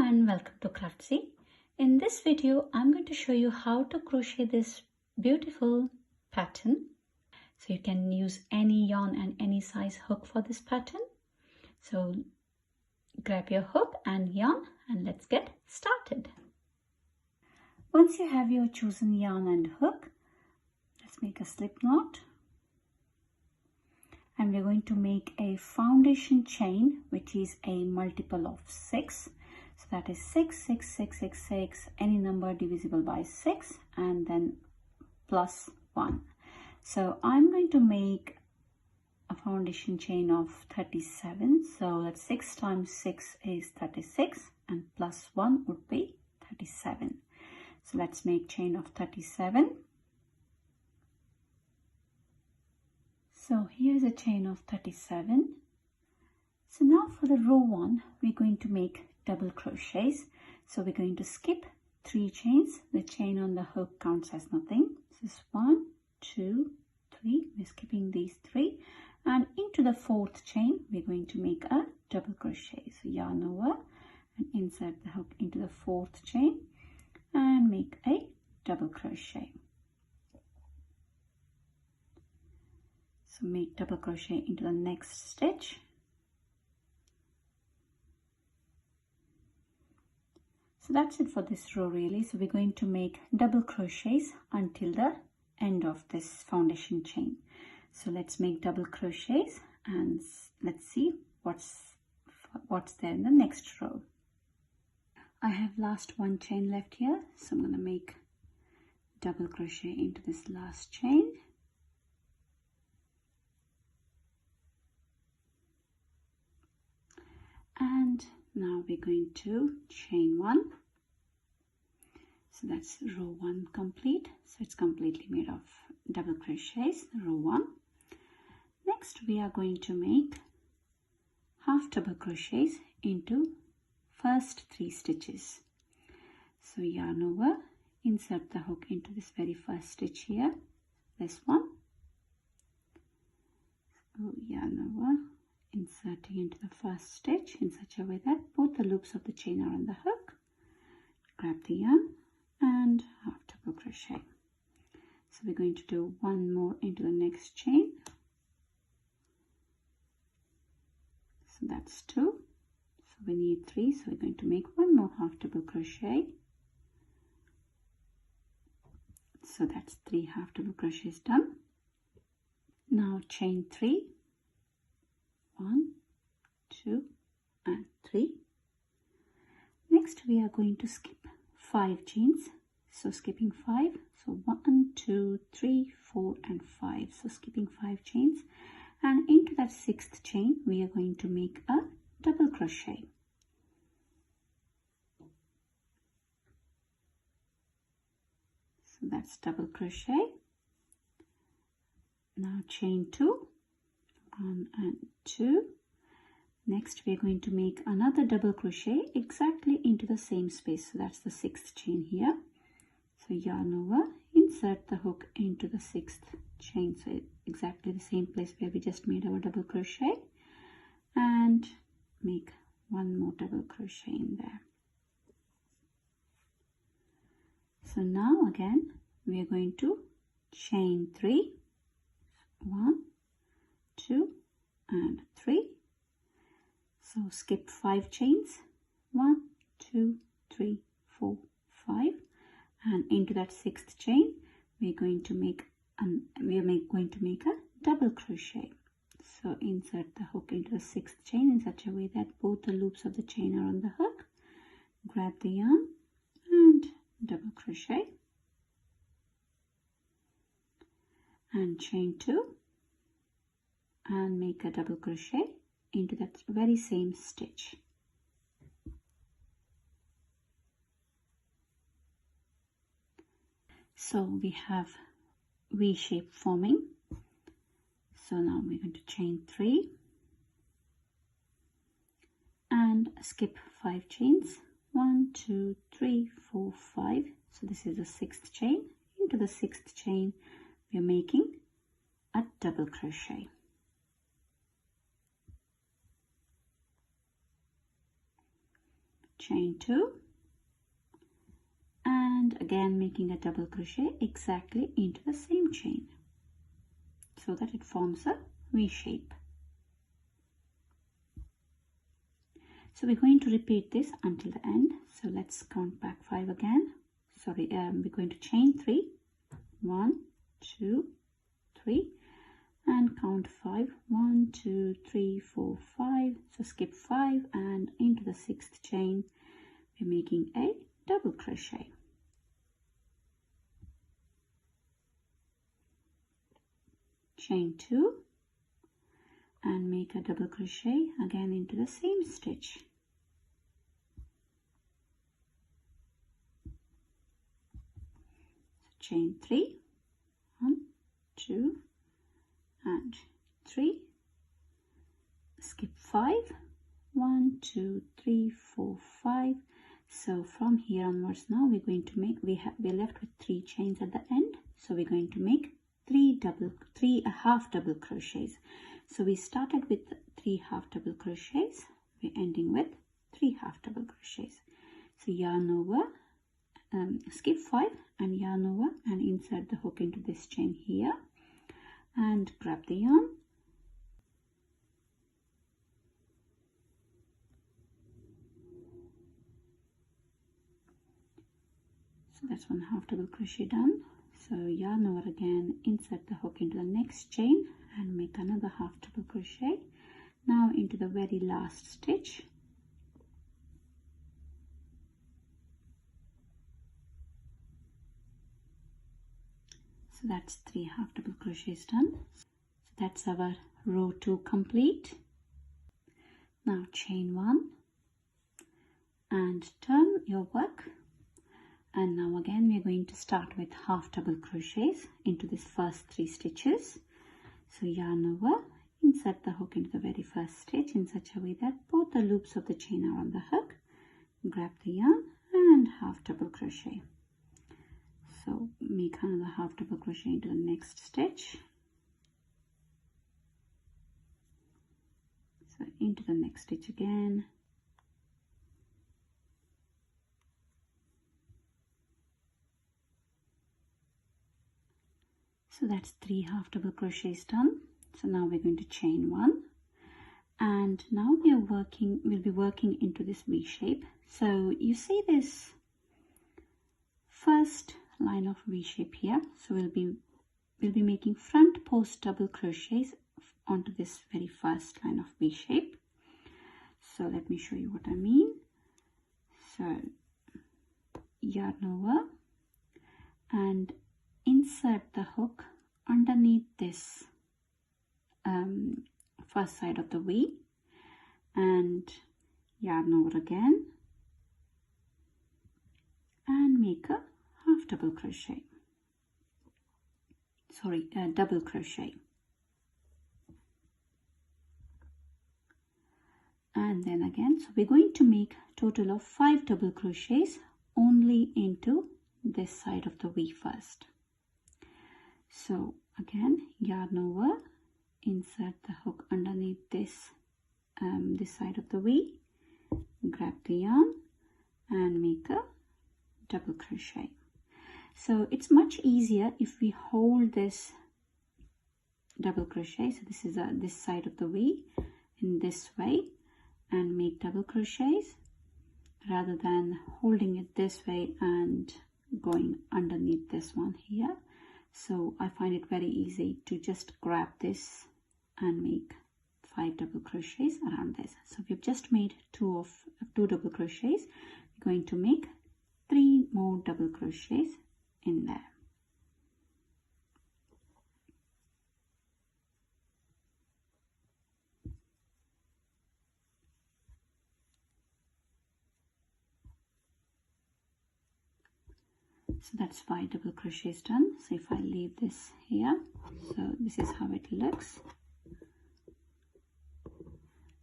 and welcome to Crochet. In this video, I'm going to show you how to crochet this beautiful pattern. So you can use any yarn and any size hook for this pattern. So grab your hook and yarn and let's get started. Once you have your chosen yarn and hook, let's make a slip knot. And we're going to make a foundation chain, which is a multiple of 6. So that is 6, 6, 6, 6, 6, any number divisible by 6, and then plus 1. So I'm going to make a foundation chain of 37. So that's 6 times 6 is 36, and plus 1 would be 37. So let's make chain of 37. So here's a chain of 37. So now for the row 1, we're going to make double crochets. So we're going to skip 3 chains. The chain on the hook counts as nothing. This is 1, 2, 3. We're skipping these 3. And into the 4th chain, we're going to make a double crochet. So yarn over and insert the hook into the 4th chain and make a double crochet. So make double crochet into the next stitch. So that's it for this row really. So we're going to make double crochets until the end of this foundation chain. So let's make double crochets and let's see what's there in the next row. I have last one chain left here, so I'm going to make double crochet into this last chain. And now we're going to chain 1. So that's row 1 complete. So it's completely made of double crochets, row 1. Next we are going to make half double crochets into first 3 stitches. So yarn over, insert the hook into this very first stitch here, this one. So yarn over, inserting into the first stitch in such a way that both the loops of the chain are on the hook. Grab the yarn and half double crochet. So we're going to do one more into the next chain. So that's 2. So we need 3. So we're going to make one more half double crochet. So that's 3 half double crochets done. Now chain 3. 1, 2 and 3. Next we are going to skip 5 chains. So skipping 5. So 1, 2, 3, 4 and 5. So skipping 5 chains. And into that 6th chain we are going to make a double crochet. So that's double crochet. Now chain 2. 1 and 2. Next we are going to make another double crochet exactly into the same space. So that's the 6th chain here. So yarn over, insert the hook into the 6th chain. So exactly the same place where we just made our double crochet. And make one more double crochet in there. So now again we are going to chain 3. 1, 2 and 3. So skip 5 chains. 1, 2, 3, 4, 5. And into that 6th chain we are going to make a double crochet. So insert the hook into the 6th chain in such a way that both the loops of the chain are on the hook. Grab the yarn and double crochet. And chain 2. And make a double crochet into that very same stitch. So we have V shape forming. So now we're going to chain 3 and skip 5 chains. 1, 2, 3, 4, 5. So this is the 6th chain. Into the 6th chain we are making a double crochet. chain 2, and again making a double crochet exactly into the same chain so that it forms a V shape. So we're going to repeat this until the end. So let's count back 5 again. Sorry, we're going to chain 3, 1, 2, 3, and count 5, 1, 2, 3, 4, 5. So skip 5, and into the 6th chain we're making a double crochet. Chain 2 and make a double crochet again into the same stitch. So chain 3, 1, 2, and 3, skip 5, 1, 2, 3, 4, 5. So from here onwards now we're going to make, we're left with 3 chains at the end, so we're going to make 3 half double crochets. So we started with 3 half double crochets, we're ending with 3 half double crochets. So yarn over, skip 5 and yarn over and insert the hook into this chain here and grab the yarn. So that's 1 half double crochet done. So yarn over again, insert the hook into the next chain and make another half double crochet. Now into the very last stitch. So that's 3 half double crochets done. So that's our row 2 complete. Now chain 1 and turn your work. And now again we are going to start with half double crochets into this first 3 stitches. So yarn over, insert the hook into the very first stitch in such a way that both the loops of the chain are on the hook. Grab the yarn and half double crochet. So make another half double crochet into the next stitch. So into the next stitch again. So that's 3 half double crochets done. So now we're going to chain 1, and now we'll be working into this V shape. So you see this first line of V shape here. So we'll be making front post double crochets onto this very first line of V shape. So let me show you what I mean. So yarn over and insert the hook underneath this first side of the V and yarn over again and make a half double crochet, sorry, double crochet, and then again, so we're going to make a total of 5 double crochets only into this side of the V first. So again, yarn over, insert the hook underneath this side of the V, grab the yarn and make a double crochet. So it's much easier if we hold this double crochet. So this is this side of the V in this way and make double crochets rather than holding it this way and going underneath this one here. So I find it very easy to just grab this and make 5 double crochets around this. So we've just made 2 double crochets. We're going to make 3 more double crochets in there. So that's 5 double crochets done. So if I leave this here, so this is how it looks.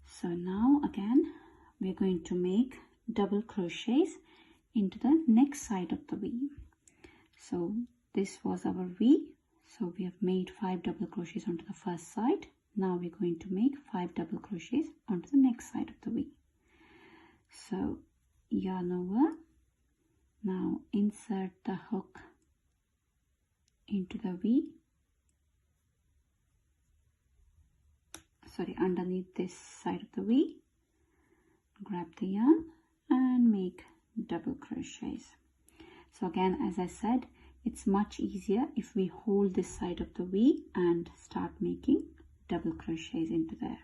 So now again we're going to make double crochets into the next side of the V. So this was our V, so we have made 5 double crochets onto the first side. Now we're going to make 5 double crochets onto the next side of the V. So yarn over. Now insert the hook into the V, sorry, underneath this side of the V, grab the yarn and make double crochets. So again, as I said, it's much easier if we hold this side of the V and start making double crochets into there.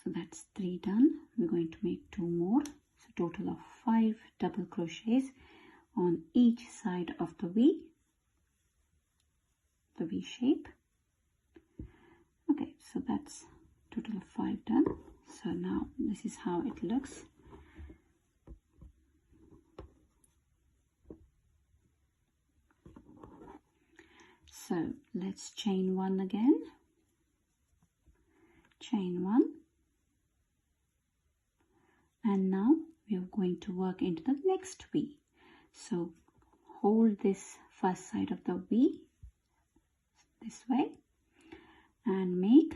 So that's 3 done. We're going to make 2 more. So total of 5 double crochets on each side of the V shape. Okay, so that's total of 5 done. So now this is how it looks. So let's chain 1 again. Chain 1. And now we are going to work into the next V. So hold this first side of the V this way and make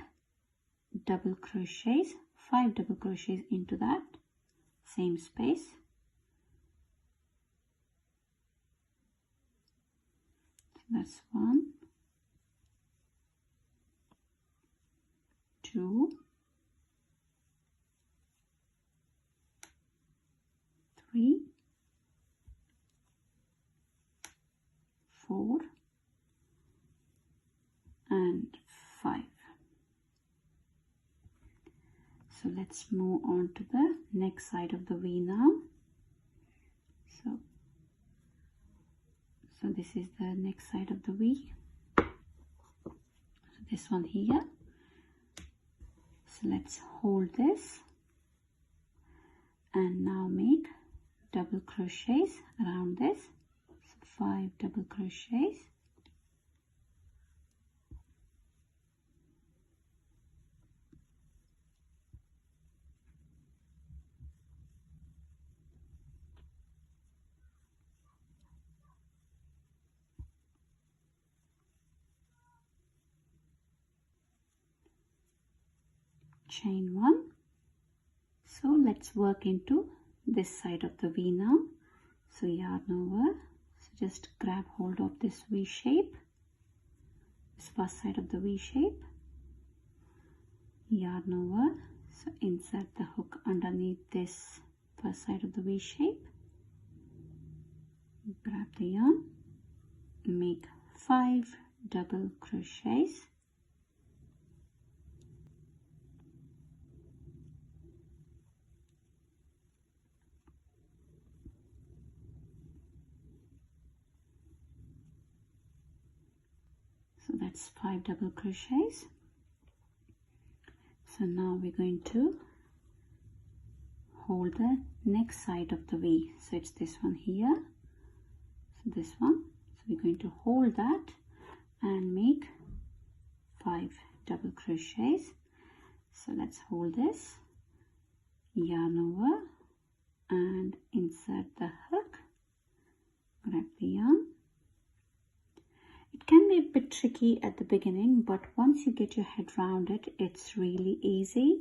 double crochets, 5 double crochets into that same space. So that's 1, 2, 3, 4 and 5. So let's move on to the next side of the V now. So this is the next side of the V. So this one here. So let's hold this and now make double crochets around this. So 5 double crochets. Chain 1. So let's work into this side of the V now. So yarn over. So just grab hold of this V shape, this first side of the V shape. Yarn over. So insert the hook underneath this first side of the V shape. Grab the yarn. Make 5 double crochets. So that's 5 double crochets. So now we're going to hold the next side of the V. So it's this one here. So this one. So we're going to hold that and make 5 double crochets. So let's hold this, yarn over and insert the hook. Grab the yarn. It can be a bit tricky at the beginning, but once you get your head around it, it's really easy.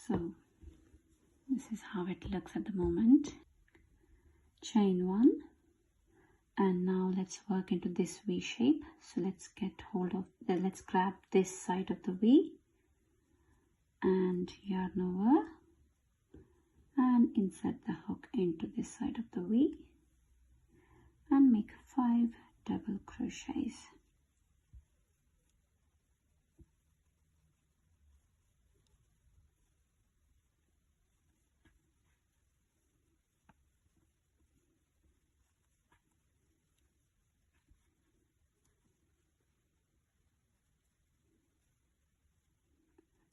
So this is how it looks at the moment. Chain 1. And now let's work into this V shape. So let's get hold of let's grab this side of the V and yarn over and insert the hook into this side of the V and make 5 double crochets.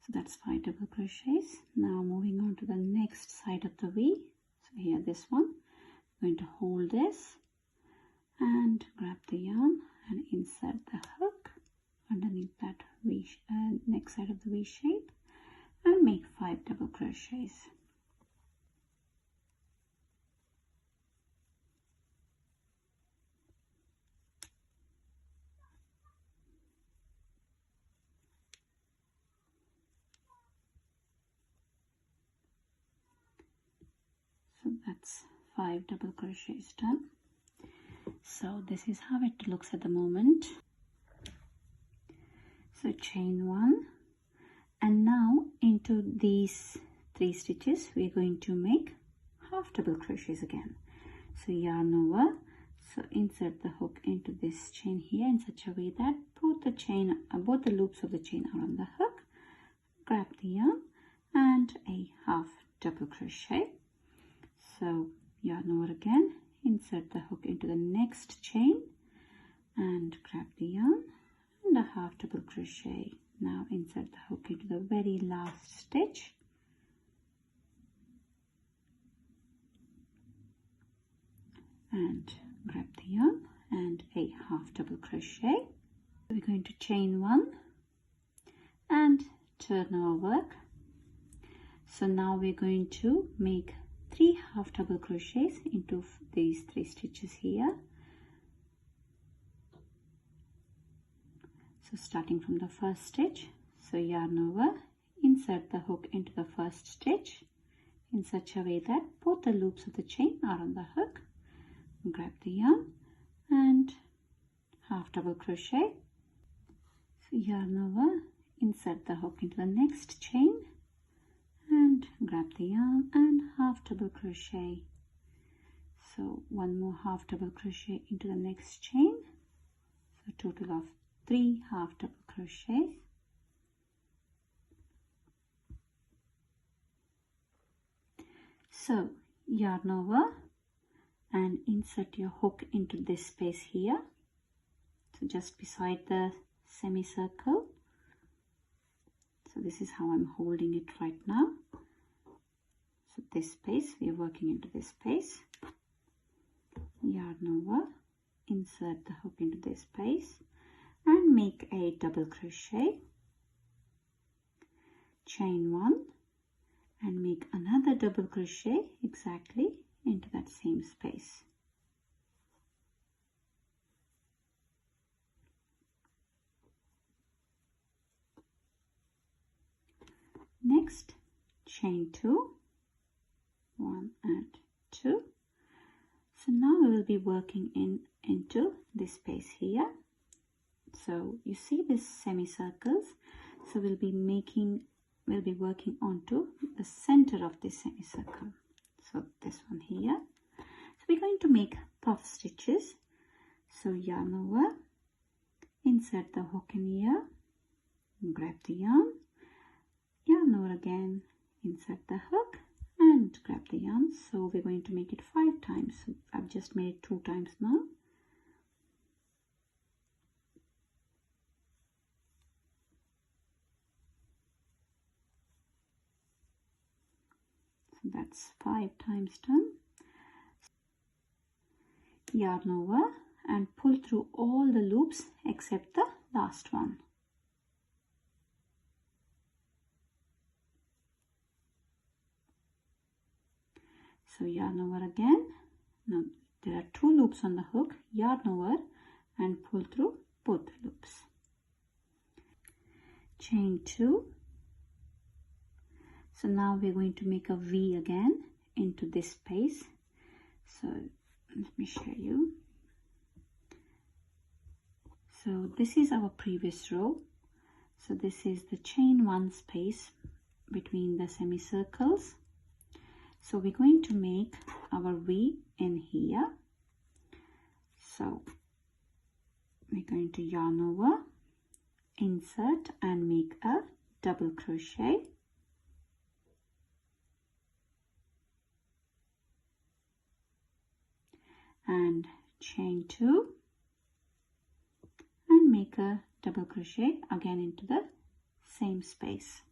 So that's 5 double crochets. Now moving on to the next side of the V. So here this one, I'm going to hold this and grab the yarn and insert the hook underneath that next side of the V shape and make 5 double crochets. So that's 5 double crochets done. So this is how it looks at the moment. So chain 1, and now into these 3 stitches we're going to make half double crochets again. So yarn over, so insert the hook into this chain here in such a way that both the loops of the chain are on the hook. Grab the yarn and a half double crochet. So yarn over again, insert the hook into the next chain and grab the yarn and a half double crochet. Now insert the hook into the very last stitch and grab the yarn and a half double crochet. We're going to chain 1 and turn our work. So now we're going to make 3 half double crochets into these 3 stitches here. So starting from the first stitch, so yarn over, insert the hook into the first stitch in such a way that both the loops of the chain are on the hook. Grab the yarn and half double crochet. So yarn over, insert the hook into the next chain and grab the yarn and half double crochet. So one more half double crochet into the next chain. So total of 3 half double crochets. So yarn over and insert your hook into this space here, so just beside the semicircle. So this is how I'm holding it right now. So this space, we are working into this space. Yarn over, insert the hook into this space and make a double crochet, chain 1 and make another double crochet exactly into that same space. Next, chain 2, 1 and 2. So now we will be working into this space here. So you see these semicircles, so we'll be working onto the center of this semicircle. So this one here. So we're going to make puff stitches. So yarn over, insert the hook in here, grab the yarn over again, insert the hook and grab the yarn. So we're going to make it 5 times. So I've just made it 2 times now. So that's 5 times done. Yarn over and pull through all the loops except the last one. So yarn over again. Now there are 2 loops on the hook. Yarn over and pull through both the loops. Chain 2. So now we're going to make a V again into this space. So let me show you. So this is our previous row. So this is the chain 1 space between the semicircles. So we're going to make our V in here. So we're going to yarn over, insert and make a double crochet. And chain 2 and make a double crochet again into the same space.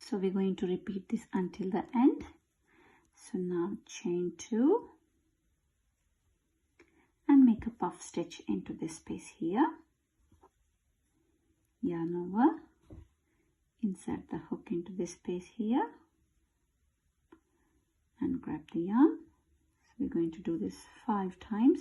So we're going to repeat this until the end. So now chain 2 and make a puff stitch into this space here. Yarn over, insert the hook into this space here and grab the yarn. So we're going to do this 5 times.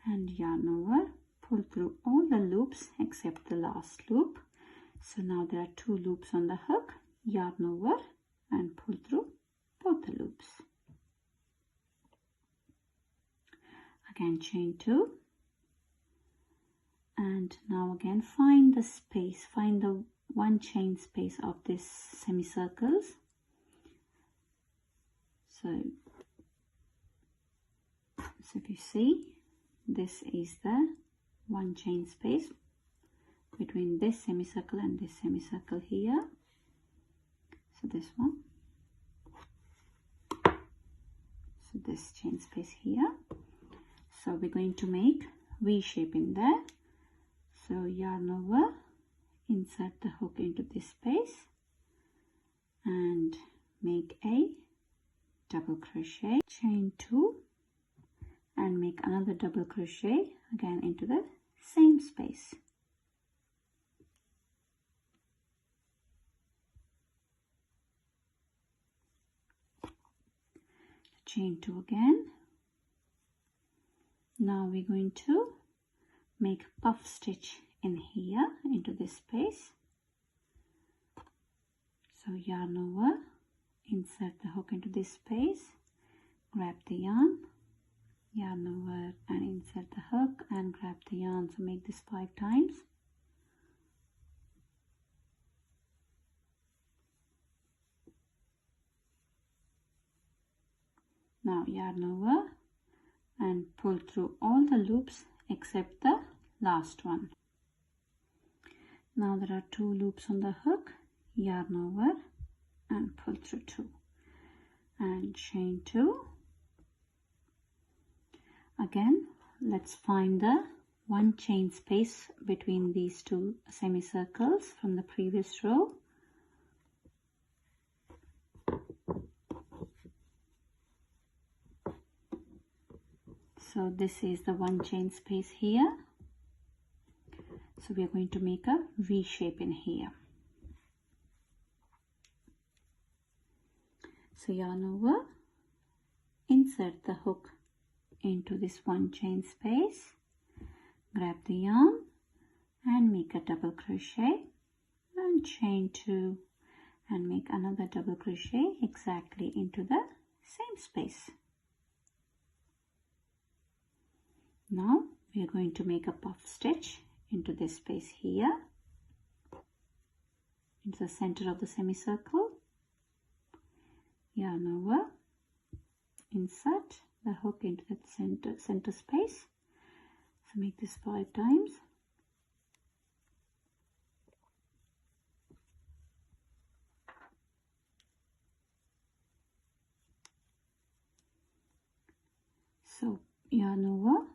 And yarn over, pull through all the loops except the last loop. So now there are 2 loops on the hook. Yarn over and pull through both the loops. Again chain 2, and now again find the space, find the 1 chain space of this semicircles. So if you see, this is the 1 chain space between this semicircle and this semicircle here. So this one, so this chain space here. So we're going to make V shape in there. So yarn over, insert the hook into this space and make a double crochet, chain 2 and make another double crochet again into the same space. Chain 2 again. Now we're going to make a puff stitch in here into this space. So yarn over, insert the hook into this space, grab the yarn, yarn over and insert the hook and grab the yarn. So make this 5 times. Now yarn over and pull through all the loops except the last one. Now there are 2 loops on the hook. Yarn over and pull through 2 and chain 2. Again, let's find the 1 chain space between these 2 semicircles from the previous row. So this is the 1 chain space here. So we are going to make a V shape in here. So yarn over, insert the hook into this 1 chain space, grab the yarn and make a double crochet and chain 2 and make another double crochet exactly into the same space. Now we are going to make a puff stitch into this space here, into the center of the semicircle. Yarn over, insert the hook into that center space. So make this 5 times. So yarn over,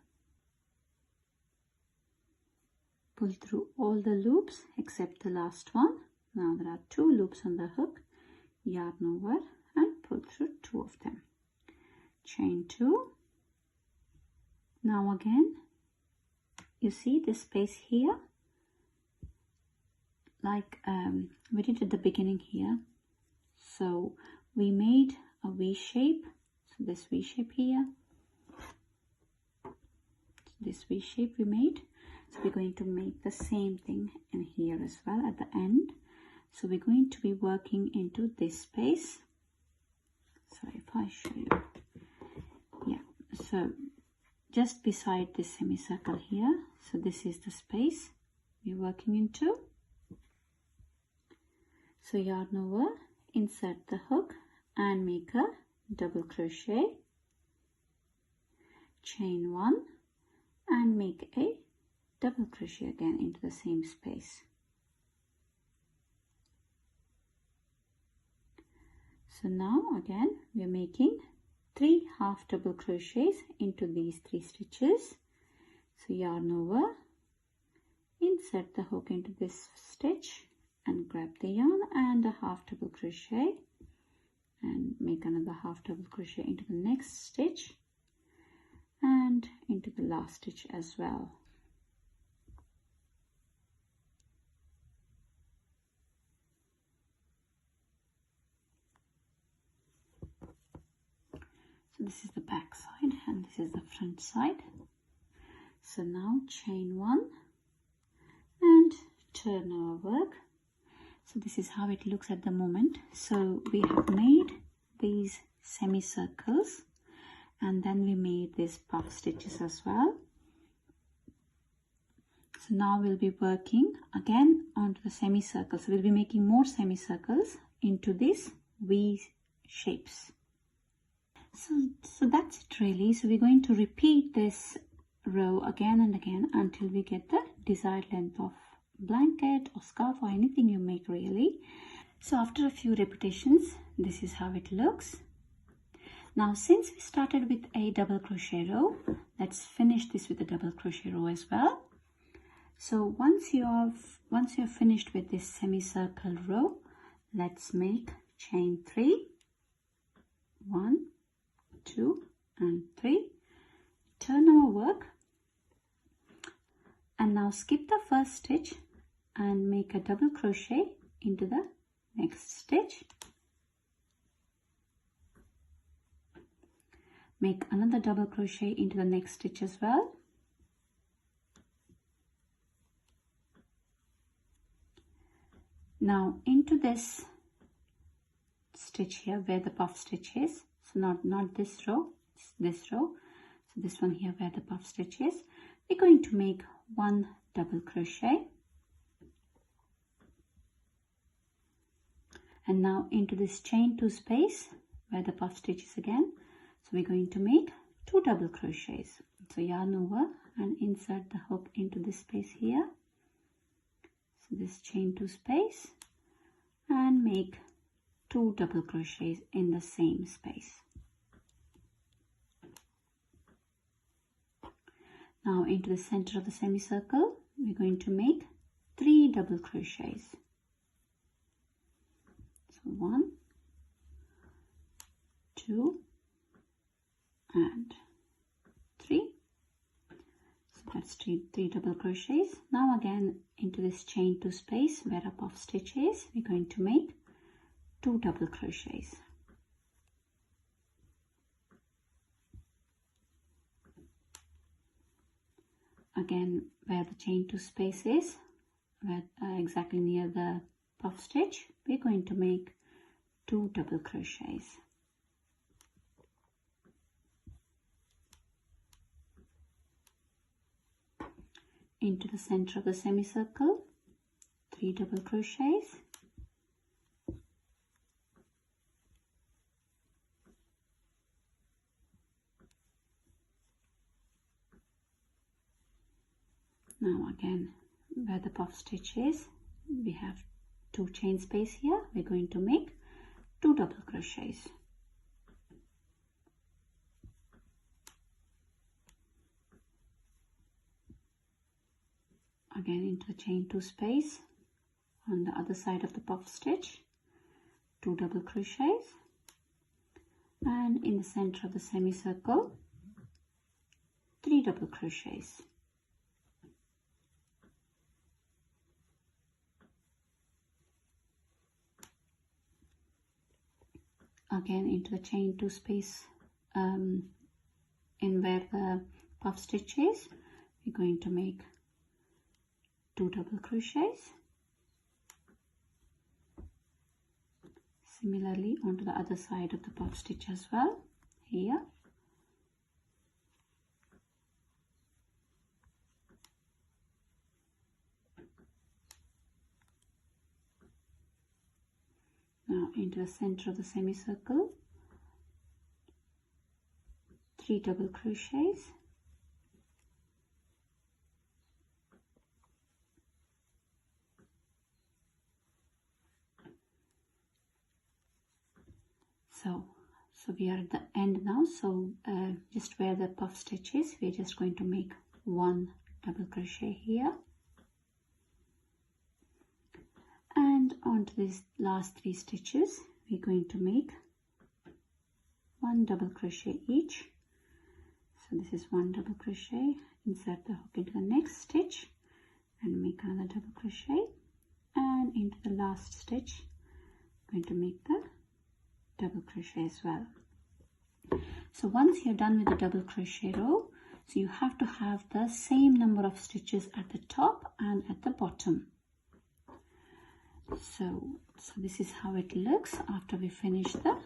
pull through all the loops except the last one. Now there are 2 loops on the hook. Yarn over and pull through 2 of them. Chain 2. Now again, you see this space here, like we did at the beginning here. So we made a V shape. So this V shape here, this V shape we made. So we're going to make the same thing in here as well at the end. So we're going to be working into this space. Sorry if I show you. Yeah, so just beside this semicircle here. So this is the space we're working into. So yarn over, insert the hook and make a double crochet, chain 1 and make a double crochet again into the same space. So now again we are making 3 half double crochets into these 3 stitches. So yarn over, insert the hook into this stitch and grab the yarn and a half double crochet and make another half double crochet into the next stitch and into the last stitch as well. So this is the back side and this is the front side. So now chain 1 and turn our work. So this is how it looks at the moment. So we have made these semicircles and then we made these puff stitches as well. So now we'll be working again onto the semicircles. So we'll be making more semicircles into these V shapes. So that's it really. So we're going to repeat this row again and again until we get the desired length of blanket or scarf or anything you make really. So after a few repetitions, this is how it looks. Now since we started with a double crochet row, let's finish this with a double crochet row as well. So once you're finished with this semicircle row, let's make chain 3, 1, 2 and 3, turn our work and now skip the first stitch and make a double crochet into the next stitch, make another double crochet into the next stitch as well, now into this stitch here where the puff stitch is. So not this row, it's this row. So this one here where the puff stitch is, we're going to make 1 double crochet and now into this chain 2 space where the puff stitch is again. So we're going to make 2 double crochets. So yarn over and insert the hook into this space here. So this chain 2 space and make 2 double crochets in the same space. Now into the center of the semicircle, we're going to make 3 double crochets. So 1, 2 and 3. So that's three double crochets. Now again into this chain 2 space where a puff stitch is, we're going to make 2 double crochets. Again where the chain 2 space is, where exactly near the puff stitch, we're going to make 2 double crochets. Into the center of the semicircle, 3 double crochets. Now again where the puff stitch is, we have 2 chain space here, we're going to make 2 double crochets. Again into the chain 2 space on the other side of the puff stitch, 2 double crochets, and in the center of the semicircle, 3 double crochets. Again into the chain 2 space in where the puff stitch is, we're going to make 2 double crochets. Similarly onto the other side of the puff stitch as well, here. Now into the center of the semicircle, 3 double crochets. So So we are at the end now, so just where the puff stitch is, we're just going to make 1 double crochet here, and onto these last 3 stitches we're going to make 1 double crochet each. So this is 1 double crochet, insert the hook into the next stitch and make another double crochet, and into the last stitch I'm going to make the double crochet as well. So once you're done with the double crochet row, so you have to have the same number of stitches at the top and at the bottom. So this is how it looks after we finish the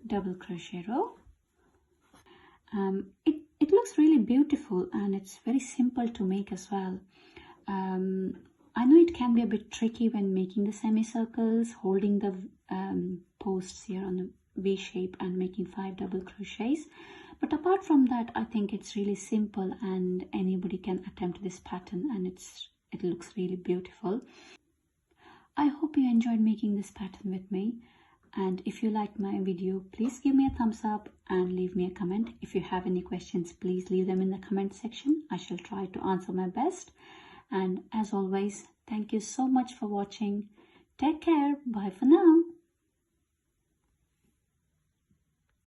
double crochet row. It looks really beautiful, and it's very simple to make as well. I know it can be a bit tricky when making the semicircles, holding the posts here on the V shape and making 5 double crochets, but apart from that I think it's really simple and anybody can attempt this pattern, and it looks really beautiful. I hope you enjoyed making this pattern with me, and if you liked my video, please give me a thumbs up and leave me a comment. If you have any questions, please leave them in the comment section. I shall try to answer my best, and as always, thank you so much for watching. Take care. Bye for now.